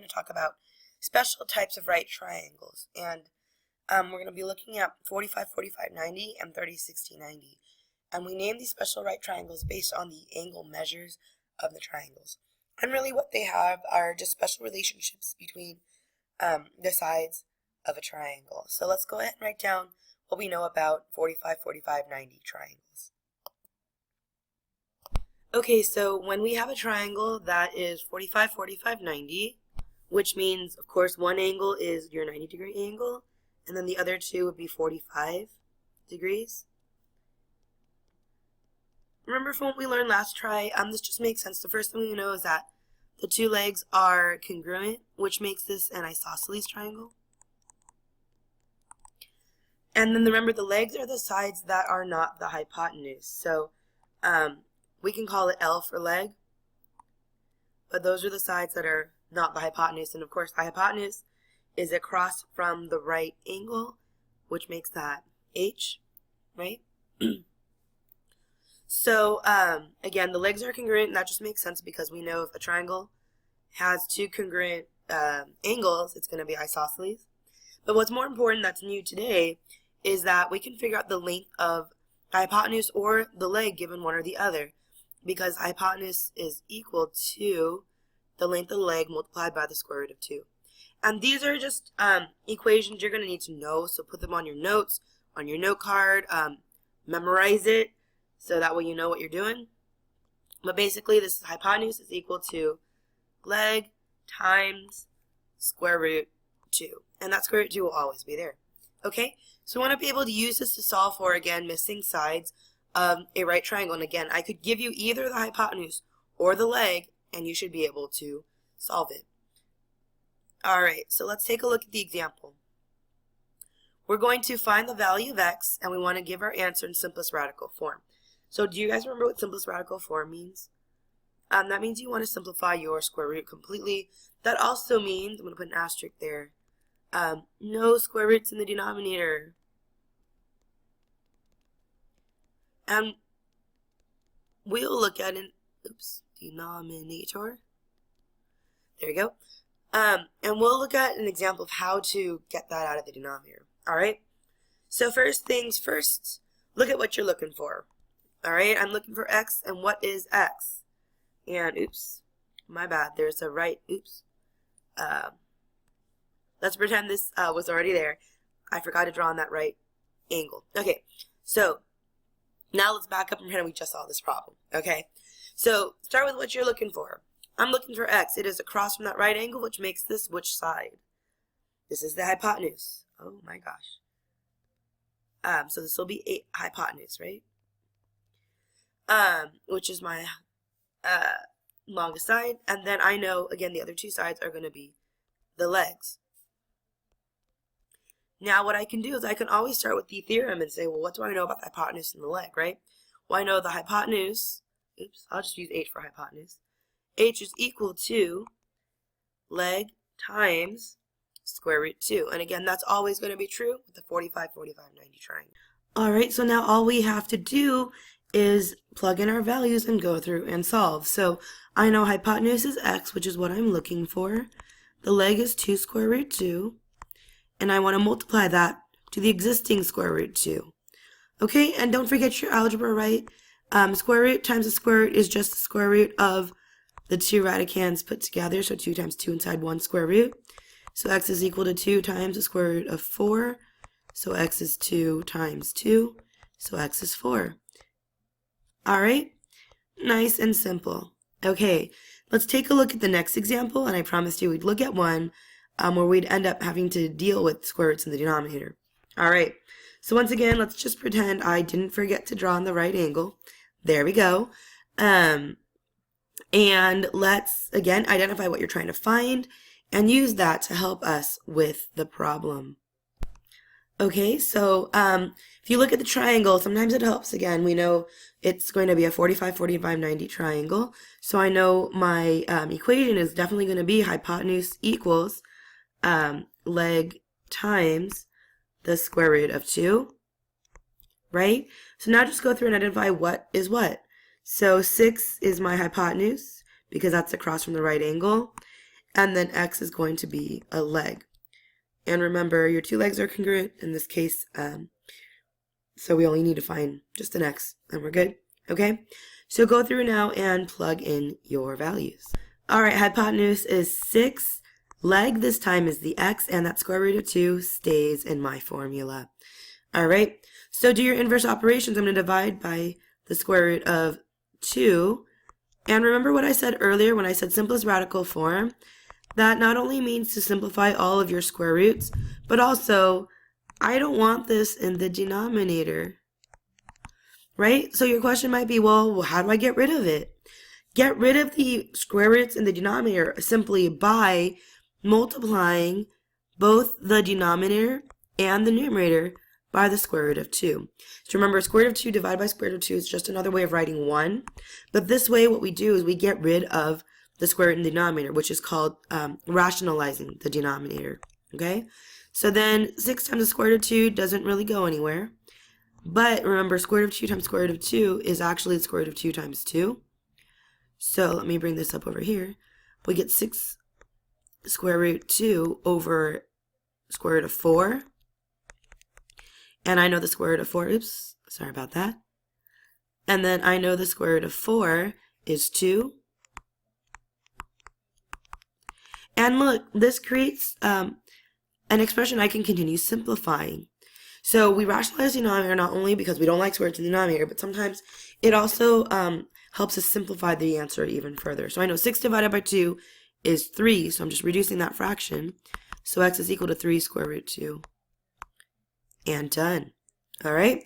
to talk about special types of right triangles. And we're going to be looking at 45, 45, 90 and 30, 60, 90. And we name these special right triangles based on the angle measures of the triangles. And really what they have are just special relationships between the sides of a triangle. So let's go ahead and write down what we know about 45, 45, 90 triangles. Okay, so when we have a triangle that is 45, 45, 90, which means, of course, one angle is your 90-degree angle, and then the other two would be 45 degrees. Remember from what we learned last try, this just makes sense. The first thing we know is that the two legs are congruent, which makes this an isosceles triangle. And then remember, the legs are the sides that are not the hypotenuse. So we can call it L for leg, but those are the sides that are not the hypotenuse. And of course, the hypotenuse is across from the right angle, which makes that H, right? So again, the legs are congruent, and that just makes sense because we know if a triangle has two congruent angles, it's going to be isosceles. But what's more important that's new today is that we can figure out the length of the hypotenuse or the leg given one or the other, because hypotenuse is equal to the length of the leg multiplied by the square root of 2. And these are just equations you're going to need to know, so put them on your notes, on your note card, memorize it, so that way you know what you're doing. But basically, this hypotenuse is equal to leg times square root 2. And that square root 2 will always be there. Okay? So we want to be able to use this to solve for, again, missing sides of a right triangle. And again, I could give you either the hypotenuse or the leg, and you should be able to solve it. Alright, so let's take a look at the example. We're going to find the value of x, and we want to give our answer in simplest radical form. So do you guys remember what simplest radical form means? That means you want to simplify your square root completely. That also means, I'm going to put an asterisk there, no square roots in the denominator. And we'll look at an, denominator. There you go. And we'll look at an example of how to get that out of the denominator. Alright? So first things first, look at what you're looking for. Alright, I'm looking for x, and what is x? And, my bad, there's a right, let's pretend this was already there. I forgot to draw on that right angle. Okay, so now let's back up and pretend we just saw this problem. Okay, so start with what you're looking for. I'm looking for x. It is across from that right angle, which makes this which side? This is the hypotenuse. Oh my gosh. So this will be a hypotenuse, right? Which is my longest side, and then I know, again, the other two sides are going to be the legs. Now what I can do is I can always start with the theorem and say, well, what do I know about the hypotenuse and the leg, right? Well, I know the hypotenuse, I'll just use h for hypotenuse. H is equal to leg times square root 2. And again, that's always going to be true with the 45, 45, 90 triangle. Alright, so now all we have to do is plug in our values and go through and solve. So I know hypotenuse is x, which is what I'm looking for. The leg is 2 square root 2. And I want to multiply that to the existing square root 2. Okay, and don't forget your algebra, right? Square root times the square root is just the square root of the two radicands put together. So 2 times 2 inside 1 square root. So x is equal to 2 times the square root of 4. So x is 2 times 2. So x is 4. Alright, nice and simple. Okay, let's take a look at the next example, and I promised you we'd look at one where we'd end up having to deal with square roots in the denominator. Alright, so once again, let's just pretend I didn't forget to draw on the right angle. There we go. And let's, again, identify what you're trying to find and use that to help us with the problem. Okay, so if you look at the triangle, sometimes it helps. Again, we know it's going to be a 45, 45, 90 triangle. So I know my equation is definitely going to be hypotenuse equals leg times the square root of 2, right? So now just go through and identify what is what. So 6 is my hypotenuse because that's across from the right angle. and then x is going to be a leg. And remember, your two legs are congruent in this case, so we only need to find just an x, and we're good, okay? So go through now and plug in your values. All right, hypotenuse is 6. Leg this time is the x, and that square root of 2 stays in my formula. All right, so do your inverse operations. I'm going to divide by the square root of 2. And remember what I said earlier when I said simplest radical form? That not only means to simplify all of your square roots, but also I don't want this in the denominator, right? So your question might be, well, how do I get rid of it? Get rid of the square roots in the denominator simply by multiplying both the denominator and the numerator by the square root of 2. So remember, square root of 2 divided by square root of 2 is just another way of writing 1. But this way, what we do is we get rid of the square root in the denominator, which is called rationalizing the denominator. Okay? So then 6 times the square root of 2 doesn't really go anywhere. But remember, square root of 2 times square root of 2 is actually the square root of 2 times 2. So let me bring this up over here. We get 6 square root 2 over square root of 4. And I know the square root of 4, oops, sorry about that. And then I know the square root of 4 is 2. And look, this creates an expression I can continue simplifying. So we rationalize the denominator not only because we don't like square roots in the denominator, but sometimes it also helps us simplify the answer even further. So I know 6 divided by 2 is 3, so I'm just reducing that fraction. So x is equal to 3 square root 2. And done. All right.